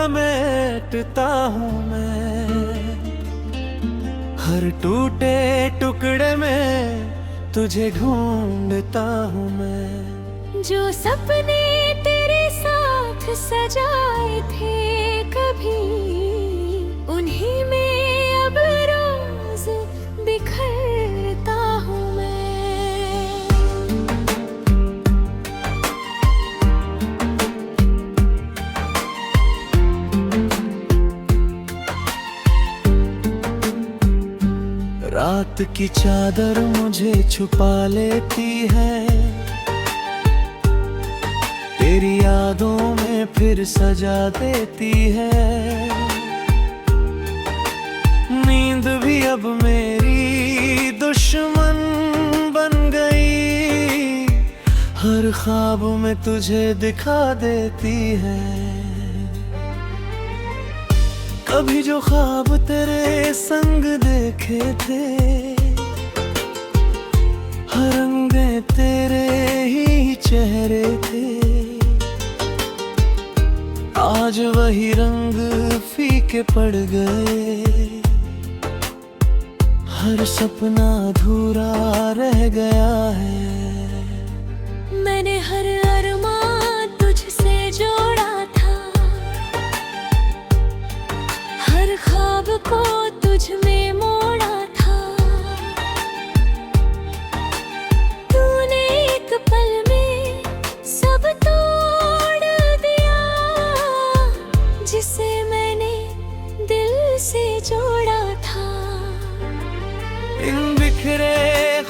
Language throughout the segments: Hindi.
समेटता हूँ मैं, हर टूटे टुकड़े में तुझे ढूंढता हूँ मैं। जो सपने तेरे साथ सजाए थे कभी, उन्हीं में अब रोज बिखरता हूँ मैं। रात की चादर मुझे छुपा लेती है, तेरी यादों में फिर सजा देती है। नींद भी अब मेरी दुश्मन बन गई, हर ख्वाब में तुझे दिखा देती है। कभी जो ख्वाब तेरे संग देखे थे, हर रंगे तेरे ही चेहरे थे, आज वही रंग फीके पड़ गए, हर सपना अधूरा रह गया है। मैंने हर अरमान तुझसे जोड़ा था, हर ख्वाब को तुझ में मोड़ा था। तूने एक पल में सब तोड़ दिया, जिसे मैंने दिल से जोड़ा था। इन बिखरे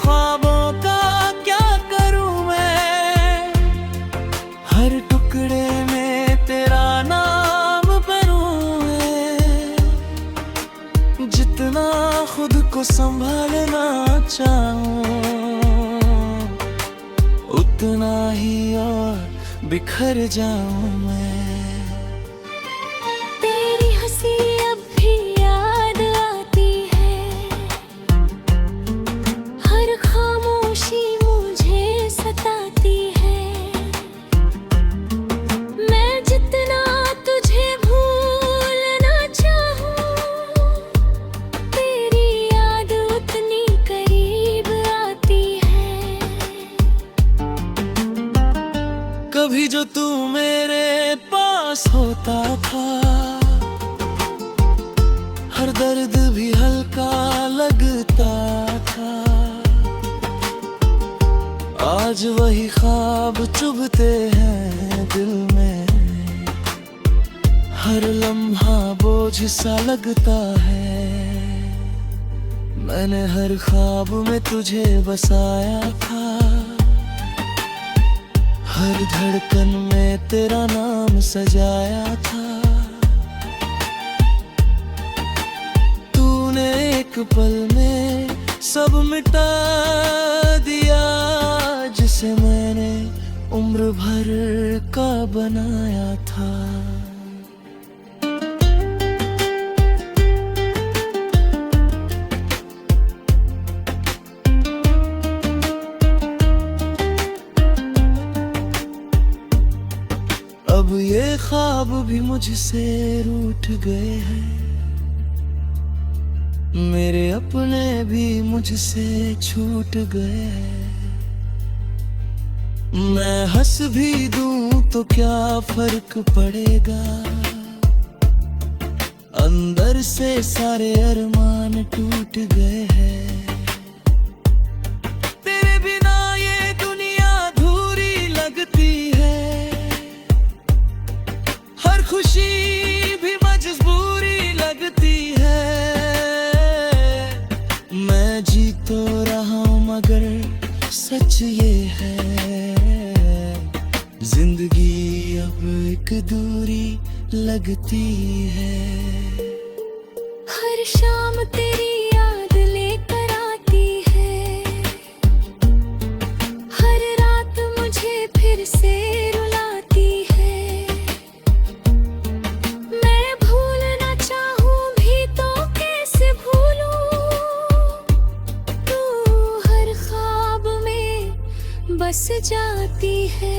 ख्वाबों का क्या करूं मैं, हर टुकड़े में तेरा नाम भरूं मैं। जितना खुद को संभालना चाहूं, उतना ही और बिखर जाऊं मैं। तेरी हंसी अब भी याद आती है, हर खामोशी मुझे सताती है। मैं जितना तुझे भूलना चाहूं, तेरी याद उतनी करीब आती है। कभी जो तू मेरे पास होता था, हर दर्द भी हल्का लगता था। आज वही ख्वाब चुभते हैं दिल में, हर लम्हा बोझ सा लगता है। मैंने हर ख्वाब में तुझे बसाया था, हर धड़कन में तेरा नाम सजाया था। तूने एक पल में सब मिटा दिया, जिसे मैंने उम्र भर का बनाया था। अब ये ख्वाब भी मुझसे रूठ गए हैं, मेरे अपने भी मुझसे छूट गए हैं। मैं हंस भी दूं तो क्या फर्क पड़ेगा, अंदर से सारे अरमान टूट गए हैं। तेरे बिना ये दुनिया अधूरी लगती है, हर खुशी भी मजबूरी लगती है। मैं जी तो रहा हूं मगर सच ये है, जिंदगी अब एक दूरी लगती है। हर शाम तेरी याद लेकर आती है, हर रात मुझे फिर से रुलाती है। मैं भूलना चाहूं भी तो कैसे भूलूं, तू हर ख्वाब में बस जाती है।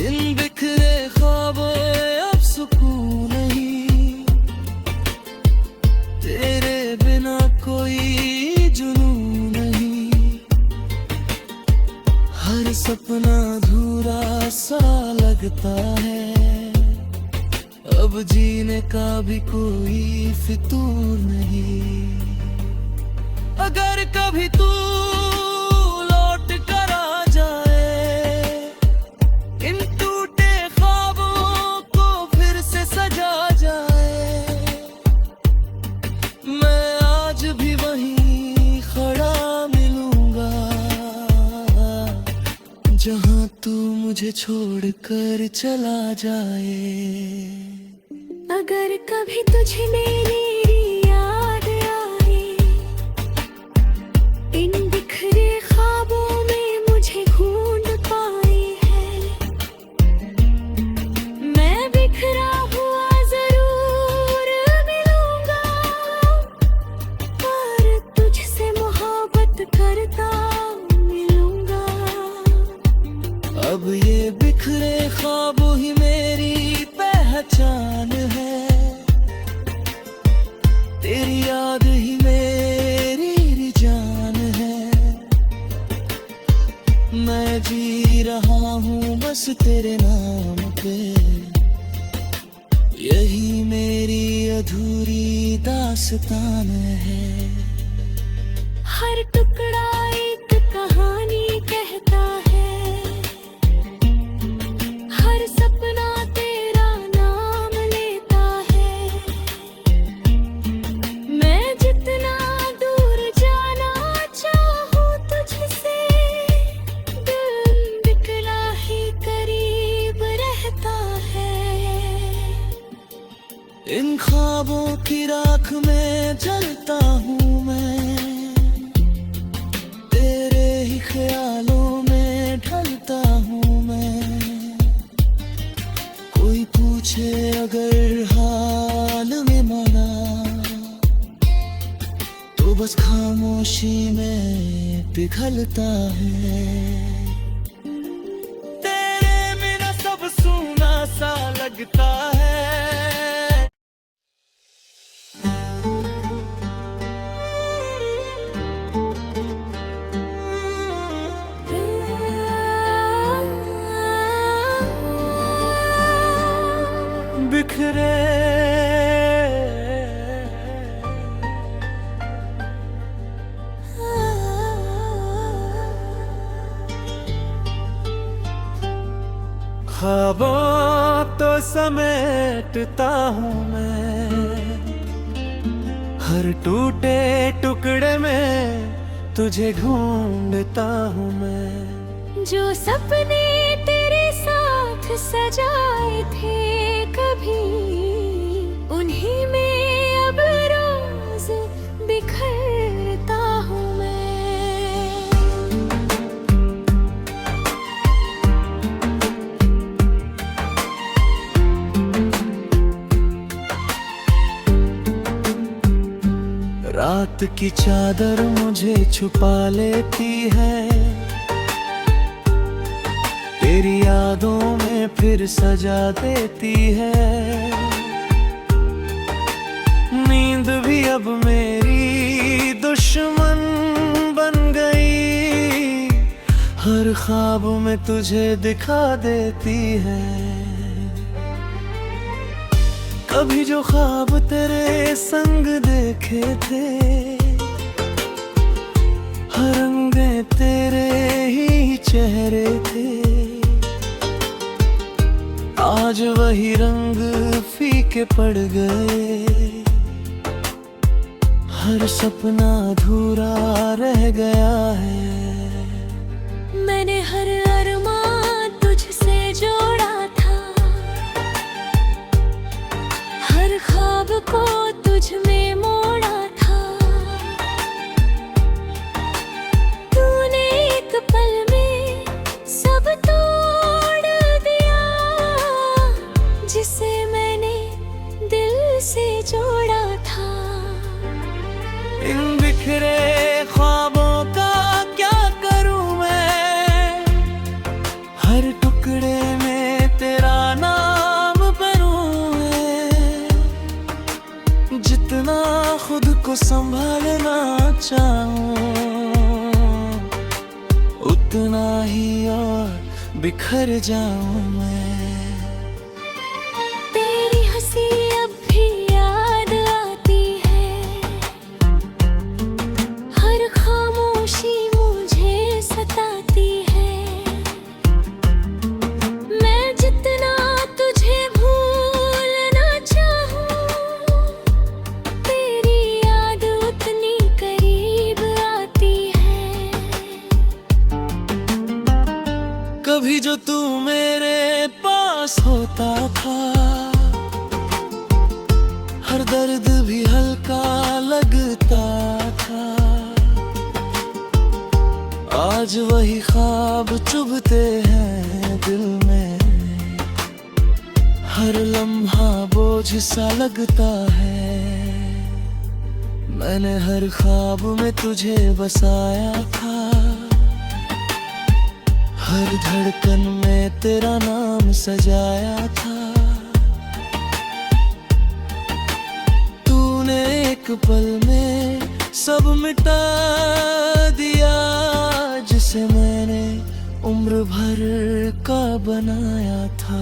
इन बिखरे ख्वाबों आता है, अब जीने का भी कोई फितूर नहीं। अगर कभी तू लौट कर आ जाए, इन टूटे ख्वाबों को फिर से सजा जाए, मैं आज भी वहीं खड़ा मिलूंगा जहां तू मुझे छोड़ कर चला जाए। अगर कभी तुझे मेरी याद आए, इन बिखरे ख्वाबों में मुझे ढूंढ पाए है, मैं बिखरा हुआ जरूर मिलूंगा, पर तुझसे मोहब्बत करता मिलूंगा। अब ये बिखरे ख्वाब ही मेरी पहचान है, तेरी याद ही मेरी जान है। मैं जी रहा हूँ बस तेरे नाम पे, यही मेरी अधूरी दास्तान है। हर टुकड़ा एक कहानी कहता है, हर सपना तेरा नाम लेता है, मैं जितना दूर जाना चाहूँ तुझसे, दिल बिखरा ही करीब रहता है। इन ख्वाबों की राख में जलता हूँ मैं, तेरे ही ख्यालों में ढलता हूँ मैं। कोई पूछे अगर हाल में मना, तो बस खामोशी में पिघलता है। तेरे बिना सब सूना सा लगता है। बिखरे ख्वाबों तो समेटता हूँ मैं, हर टूटे टुकड़े में तुझे ढूंढता हूँ मैं। जो सपने तेरे साथ सजाए थे कभी, उन्हीं में अब रोज बिखरता हूँ मैं। रात की चादर मुझे छुपा लेती है, तेरी यादों में फिर सजा देती है। नींद भी अब मेरी दुश्मन बन गई, हर ख्वाब में तुझे दिखा देती है। कभी जो ख्वाब तेरे संग देखे थे, हर रंगे तेरे ही चेहरे थे, आज वही रंग फीके पड़ गए, हर सपना अधूरा रह गया है। मैंने हर अरमान तुझसे जोड़ा था, हर ख्वाब को तुझ में मोड़ा था, तूने एक पल में सब तोड़ दिया, जिसे मैंने दिल से जोड़ा था। इन बिखरे ख्वाबों का क्या करूं मैं, हर टुकड़े में तेरा नाम भरूं मैं। जितना खुद को संभालना चाहूं, उतना ही और बिखर जाऊं मैं। हर दर्द भी हल्का लगता था। आज वही ख्वाब चुभते हैं दिल में, हर लम्हा बोझ सा लगता है। मैंने हर ख्वाब में तुझे बसाया था, हर धड़कन में तेरा नाम सजाया था। तूने एक पल में सब मिटा दिया, जिसे मैंने उम्र भर का बनाया था।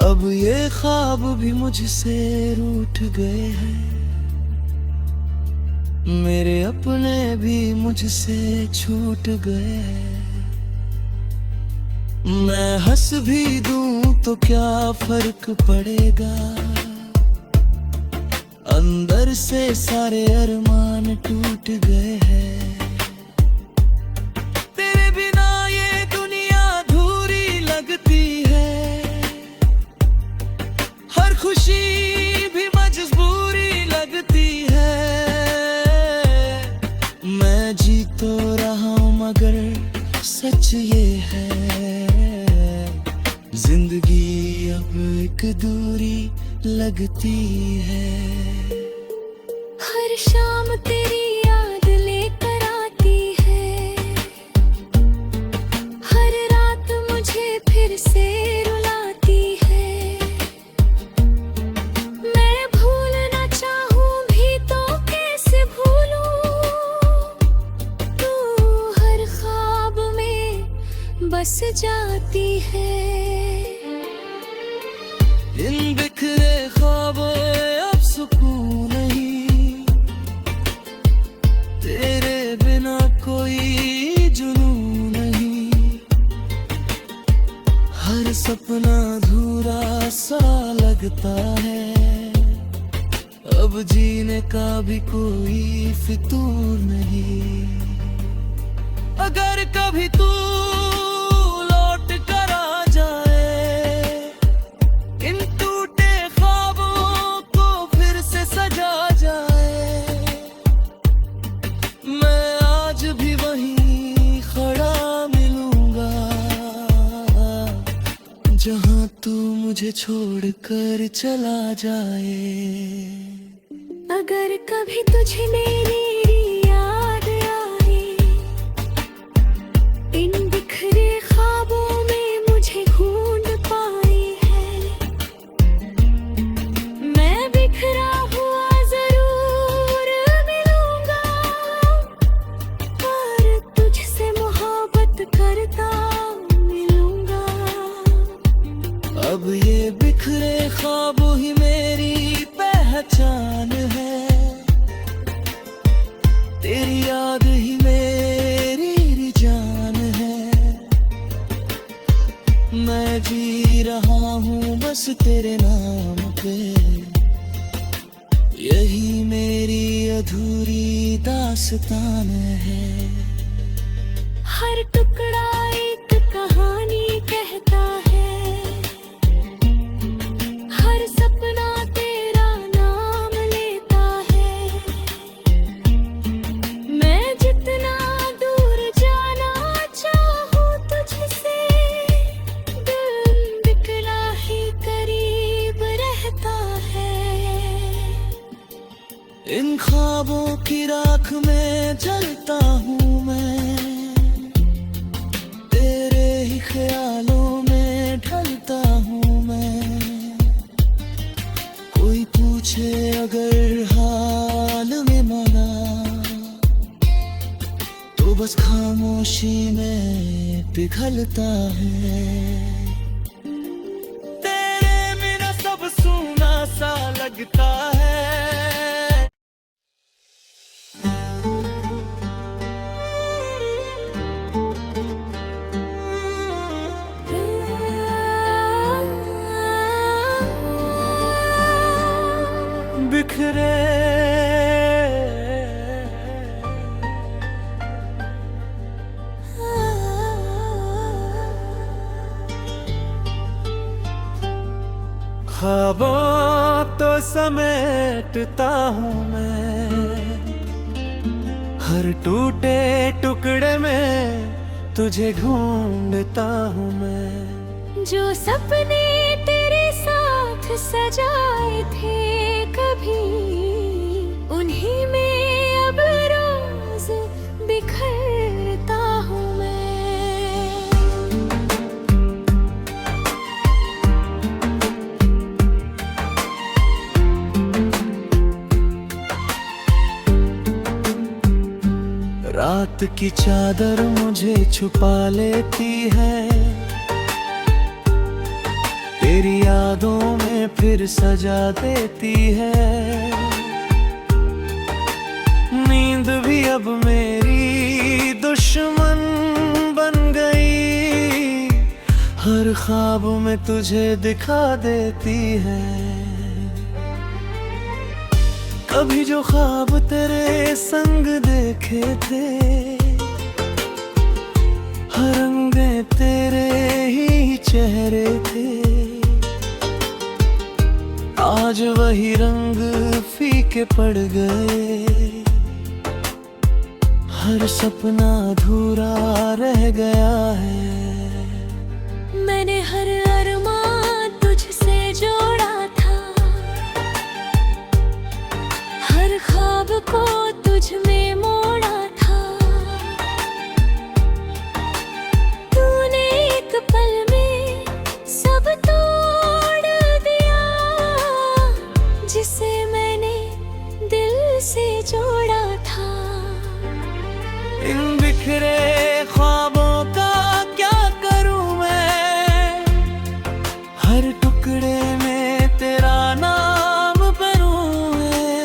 अब ये ख्वाब भी मुझसे रूठ गए हैं, मेरे अपने भी मुझसे छूट गए हैं। मैं हंस भी दूं तो क्या फर्क पड़ेगा, अंदर से सारे अरमान टूट गए हैं। तेरे बिना ये दुनिया अधूरी लगती है, हर खुशी भी मजबूरी लगती है। मैं जी तो रहा हूं मगर सच ये है, जिंदगी अब एक दूरी लगती है। हर शाम तेरी याद लेकर आती है, हर रात मुझे फिर से रुलाती है। मैं भूलना चाहूं भी तो कैसे भूलूं, तू हर ख्वाब में बस जाती है। इन बिखरे ख्वाबों अब सुकून नहीं, तेरे बिना कोई जुनून नहीं। हर सपना अधूरा सा लगता है, अब जीने का भी कोई फितूर नहीं। अगर कभी तू लौट कर आ जाए, इन टूटे ख्वाबों को फिर से सजा जाए। मैं आज भी वहीं खड़ा मिलूंगा, जहां तू मुझे छोड़कर चला जाए। अगर कभी तुझे मेरी याद आए, इन बिखरे ख्वाबों में मुझे ढूंढ पाए है। मैं बिखरा हुआ जरूर मिलूंगा, पर तुझसे मोहब्बत करता मिलूंगा। अब ये बिखरे ख्वाब ही मेरी पहचान है, तेरी याद ही मेरी जान है। मैं जी रहा हूँ बस तेरे नाम पे, यही मेरी अधूरी दास्तान है। हर टुकड़ा एक कहानी कहता है, हर सपना तेरा नाम लेता है। मैं जितना दूर जाना चाहूं तुझसे, दिल बिखरा ही करीब रहता है। इन ख्वाबों की राख में जलता हूँ मैं, तेरे ही ख्यालों में ढलता हूँ मैं। कोई पूछे अगर हाल में मना, तो बस खामोशी में पिघलता है। तेरे बिना सब सूना सा लगता है। बिखरे ख्वाबों तो समेटता हूँ मैं, हर टूटे टुकड़े में तुझे ढूंढता हूँ मैं। जो सपने तेरे साथ सजाए थे कभी, उन्हीं में अब रोज बिखरता हूँ मैं। रात की चादर मुझे छुपा लेती है, तेरी यादों में फिर सजा देती है। नींद भी अब मेरी दुश्मन बन गई, हर ख्वाब में तुझे दिखा देती है। कभी जो ख्वाब तेरे संग देखे थे, हर रंगे तेरे ही चेहरे थे, आज वही रंग फीके पड़ गए, हर सपना अधूरा रह गया है। मैंने हर अरमान तुझसे जोड़ा था, हर ख्वाब को तुझ में मोड़ा था। तूने एक पल में सब तोड़ दिया, जिसे मैंने दिल से जोड़ा था। इन बिखरे ख्वाबों का क्या करूं मैं, हर टुकड़े में तेरा नाम भरूं मैं।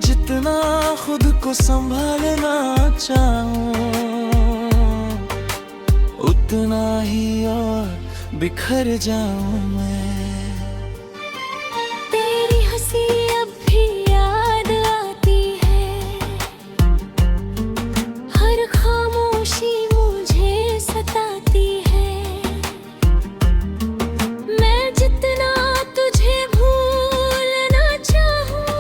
जितना खुद को संभालना चाहूं, उतना ही और बिखर जाऊं मैं। तेरी हंसी अब भी याद आती है, हर खामोशी मुझे सताती है। मैं जितना तुझे भूलना चाहूं,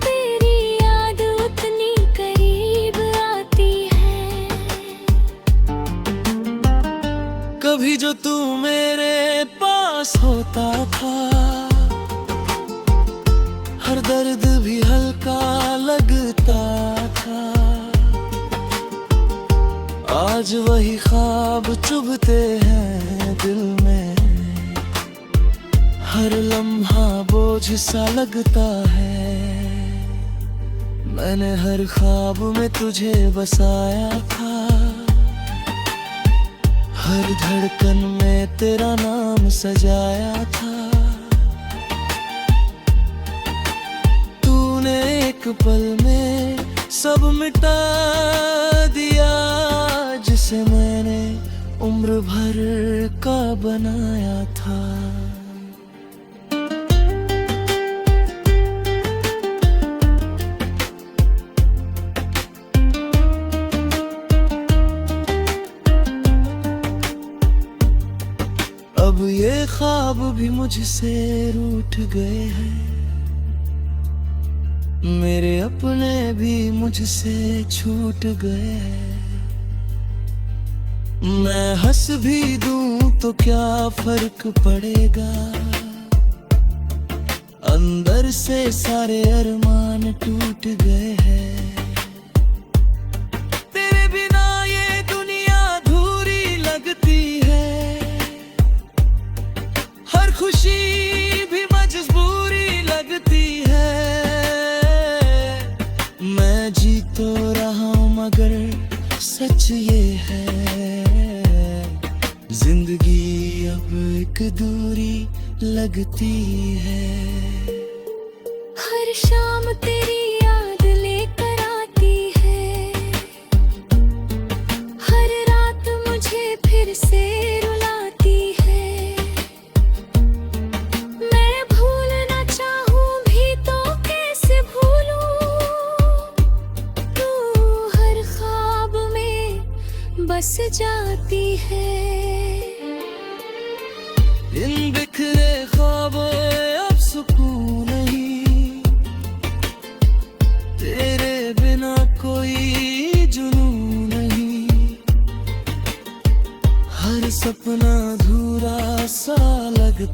तेरी याद उतनी करीब आती है। कभी जो तू मेरे पास होता था, हर दर्द भी हल्का लगता था। आज वही ख्वाब चुभते हैं दिल में, हर लम्हा बोझ सा लगता है। मैंने हर ख्वाब में तुझे बसाया था, हर धड़कन में तेरा नाम सजाया था। तूने एक पल में सब मिटा दिया, जिसे मैंने उम्र भर का बनाया था। अब ये ख्वाब भी मुझसे रूठ गए हैं, मेरे अपने भी मुझसे छूट गए हैं। मैं हंस भी दूं तो क्या फर्क पड़ेगा, अंदर से सारे अरमान टूट गए हैं। तेरे बिना ये दुनिया अधूरी लगती है, हर खुशी भी मजबूरी लगती है। मैं जी तो रहा हूं मगर सच ये है, जिंदगी अब एक दूरी लगती है। हर शाम तेरी याद लेकर आती है, हर रात मुझे फिर से रुलाती है। मैं भूलना चाहूं भी तो कैसे भूलूं, तू हर ख्वाब में बस जाती है।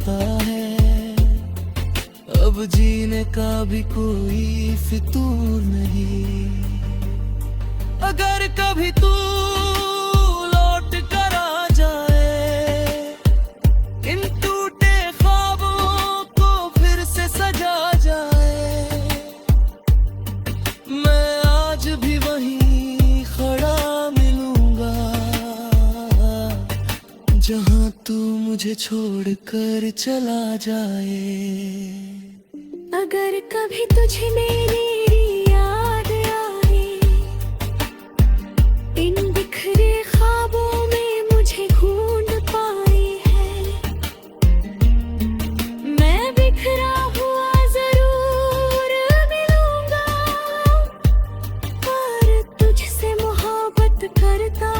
आता है, अब जीने का भी कोई फितूर नहीं। अगर कभी तू लौट कर आ जाए, इन टूटे ख्वाबों को फिर से सजा जाए, मैं आज भी वहीं खड़ा मिलूंगा जहां तू मुझे छोड़कर चला जाए। अगर कभी तुझे मेरी याद आए, इन बिखरे ख्वाबों में मुझे ढूंढ पाई है, मैं बिखरा हुआ जरूर मिलूंगा, पर तुझसे मोहब्बत करता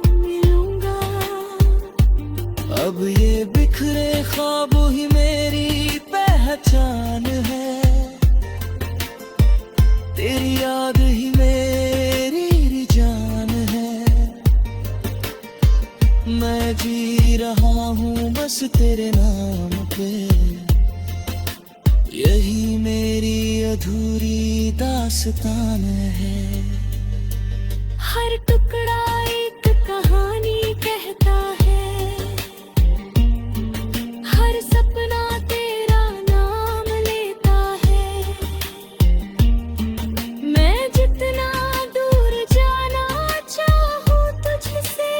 मिलूंगा। अब ये बिखरे ख्वाब ही मेरी पहचान है, तेरी याद ही मेरी जान है। मैं जी रहा हूँ बस तेरे नाम पे, यही मेरी अधूरी दास्तान है। हर टुकड़ा एक कहानी कहता है, हर सपना तेरा नाम लेता है, मैं जितना दूर जाना चाहूँ तुझसे,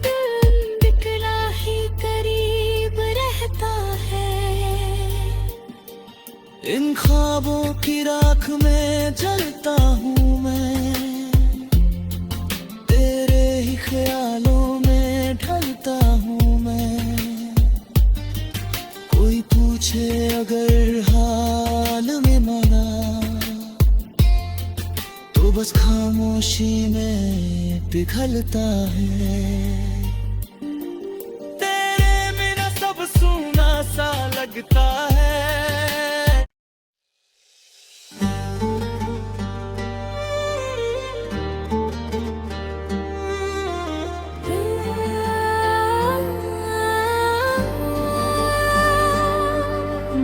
दिल बिखरा ही करीब रहता है। इन ख्वाबों की राख में जलता हूँ मैं, तेरे ही ख्यालों में ढलता हूँ मैं। कोई पूछे अगर हाल में मना, तो बस खामोशी में पिघलता है। तेरे बिना सब सूना सा लगता है।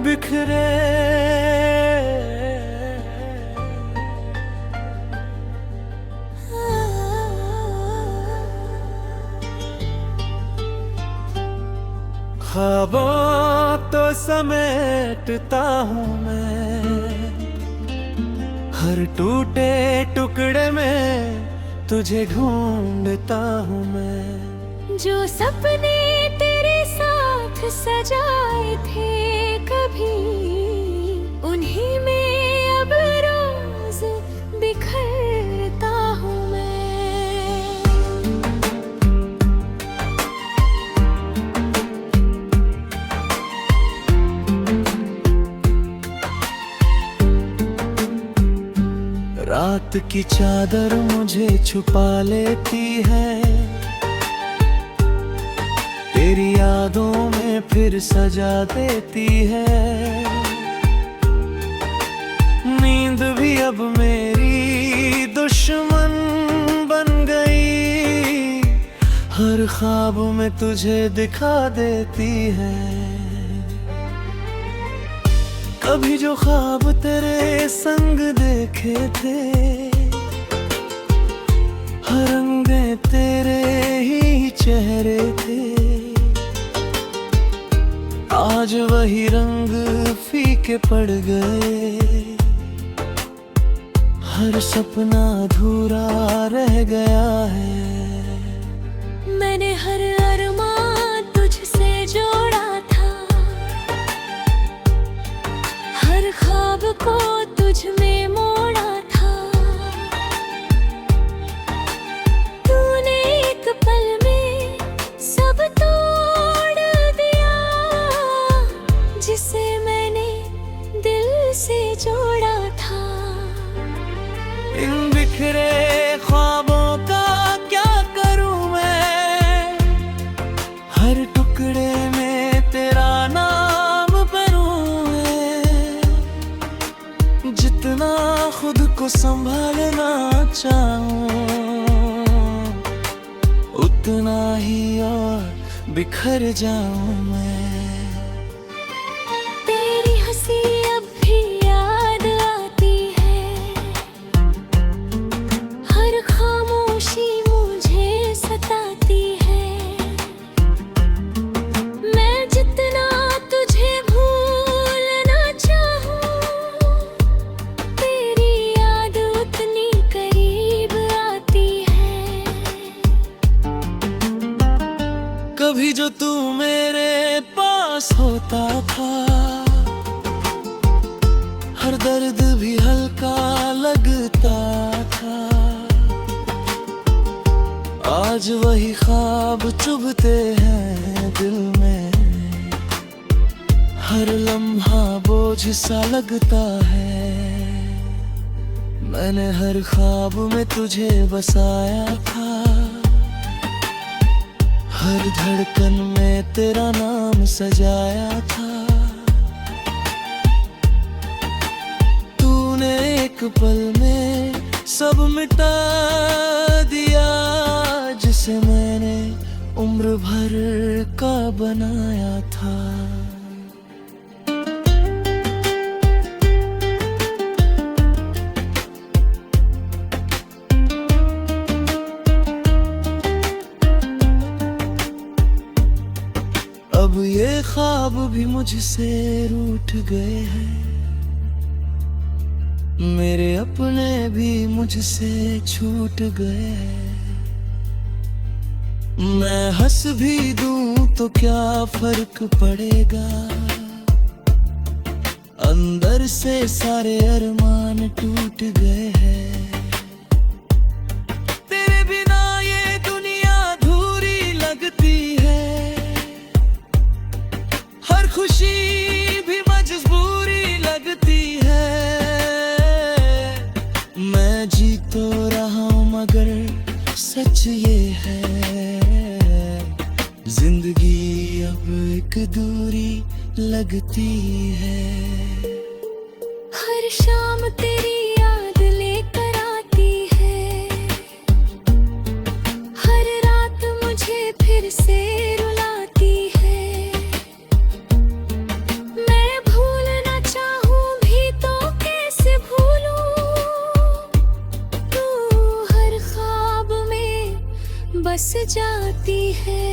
बिखरे ख्वाबों तो समेटता हूँ मैं, हर टूटे टुकड़े में तुझे ढूंढता हूँ मैं। जो सपने तेरे साथ सजाए थे कभी, उन्हीं में अब रोज बिखरता हूँ मैं। रात की चादर मुझे छुपा लेती है, तेरी यादों में फिर सजा देती है। नींद भी अब मेरी दुश्मन बन गई, हर ख्वाब में तुझे दिखा देती है। कभी जो ख्वाब तेरे संग देखे थे, हर रंगे तेरे ही चेहरे थे, आज वही रंग फीके पड़ गए, हर सपना अधूरा रह गया है। मैंने हर अरमान तुझसे जोड़ा था, हर ख्वाब को तुझ में मोड़ा था, तूने एक पल में सब तोड़ दिया, जिसे मैंने दिल से जोड़ा था। इन बिखरे ख्वाबों का क्या करूं मैं, हर टुकड़े में तेरा नाम भरूं मैं। जितना खुद को संभालना चाहूं, उतना ही और बिखर जाऊं मैं। हर दर्द भी हल्का लगता था। आज वही ख्वाब चुभते हैं दिल में, हर लम्हा बोझ सा लगता है। मैंने हर ख्वाब में तुझे बसाया था, हर धड़कन में तेरा नाम सजाया था। तूने एक पल में सब मिटा दिया, जिसे मैंने उम्र भर का बनाया था। अब ये ख्वाब भी मुझसे रूठ गए हैं, मेरे अपने भी मुझसे छूट गए हैं। मैं हंस भी दूं तो क्या फर्क पड़ेगा, अंदर से सारे अरमान टूट गए हैं। तेरे बिना ये दुनिया अधूरी लगती है, हर खुशी भी मजबूरी लगती है। मैं जी तो रहा हूं मगर सच ये है, जिंदगी अब एक दूरी लगती है। हर शाम तेरी याद लेकर आती है, हर रात मुझे फिर से रुलाती है। मैं भूलना चाहूं भी तो कैसे भूलूं, तू हर ख्वाब में बस जाती है।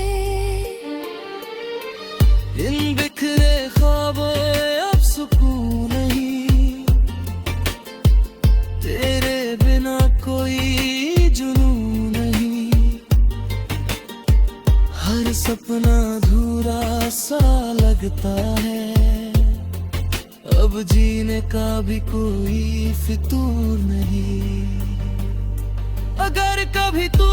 इन बिखरे ख्वाबों अब सुकून नहीं, तेरे बिना कोई जुनून नहीं। हर सपना अधूरा सा लगता है, अब जीने का भी कोई फितूर नहीं। अगर कभी तू